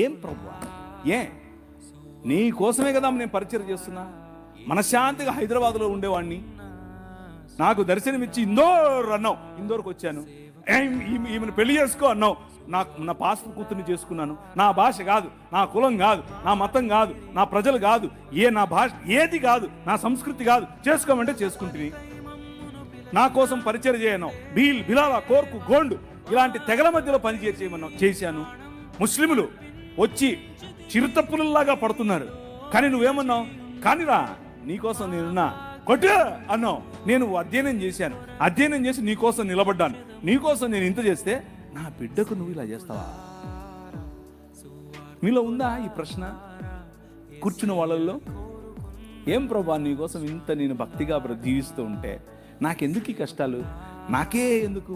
ఏం ప్రభువా, నీ కోసమే కదా నేను పరిచయం చేస్తున్నా. మనశ్శాంతిగా హైదరాబాద్లో ఉండేవాడిని, నాకు దర్శనమిచ్చి ఇందోర్ అన్నావు, ఇందోర్కి వచ్చాను. ఈమెను పెళ్లి చేసుకో అన్నావు, నా పాస్టర్ కూతుర్ని చేసుకున్నాను. నా భాష కాదు, నా కులం కాదు, నా మతం కాదు, నా ప్రజలు కాదు, నా భాష ఏది కాదు, నా సంస్కృతి కాదు, చేసుకోమంటే చేసుకుంటుంది. నా కోసం పరిచయం చేయను. బిలాల, కోర్కు, గోండు ఇలాంటి తెగల మధ్యలో పని చేయమన్నావు, చేశాను. ముస్లింలు వచ్చి చిరుతపులలాగా పడుతున్నారు, కానీ నువ్వేమన్నావు? కానిరా, నీకోసం నేనున్నా, కొట్టు అన్నావు. నేను అధ్యయనం చేశాను, అధ్యయనం చేసి నీకోసం నిలబడ్డాను. నీకోసం నేను ఇంత చేస్తే నా బిడ్డకు నువ్వు ఇలా చేస్తావా? మీలో ఉందా ఈ ప్రశ్న కూర్చున్న వాళ్ళల్లో? ఏం ప్రభా, నీకోసం ఇంత నేను భక్తిగా జీవిస్తూ ఉంటే నాకెందుకు ఈ కష్టాలు? నాకే ఎందుకు?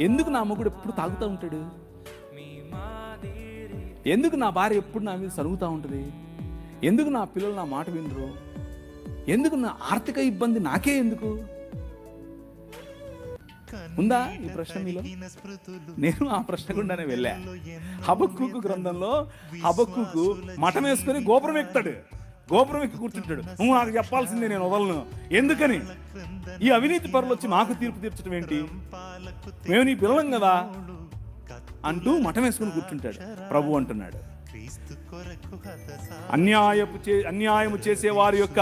ఎందుకు నా మొగుడు ఎప్పుడు తాగుతూ ఉంటాడు? ఎందుకు నా భార్య ఎప్పుడు నా మీద సరుగుతూ ఉంటుంది? ఎందుకు నా పిల్లలు నా మాట వినరు? ఎందుకు నా ఆర్థిక ఇబ్బంది నాకే ఎందుకు? ఉందా ఈ ప్రశ్న మీలో? నేను ఆ ప్రశ్న గుండానే వెళ్ళా. హబక్కూకు గ్రంథంలో హబక్కూకు మఠం వేసుకొని గోపురం ఎక్కుతాడు, గోపురం ఎక్కి కూర్చుంటాడు. నువ్వు నాకు చెప్పాల్సిందే, నేను వదలను. ఎందుకని? ఈ అవినీతి పరులు వచ్చి మాకు తీర్పు తీర్చడం ఏంటి? మేము నీ పిల్లలం కదా అంటూ మఠం వేసుకుని కూర్చుంటాడు. ప్రభు అంటున్నాడు, అన్యాయము చేసే వారి యొక్క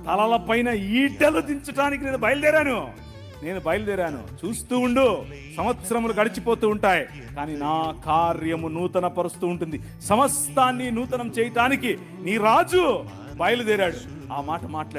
తలల పైన ఈటెలు దించడానికి నేను బయలుదేరాను. చూస్తూ ఉండు, సంవత్సరములు గడిచిపోతూ ఉంటాయి, కానీ నా కార్యము నూతన పరుస్తూ ఉంటుంది. సమస్తాన్ని నూతనం చేయటానికి నీ రాజు బయలుదేరాడు. ఆ మాట మాట్లాడు.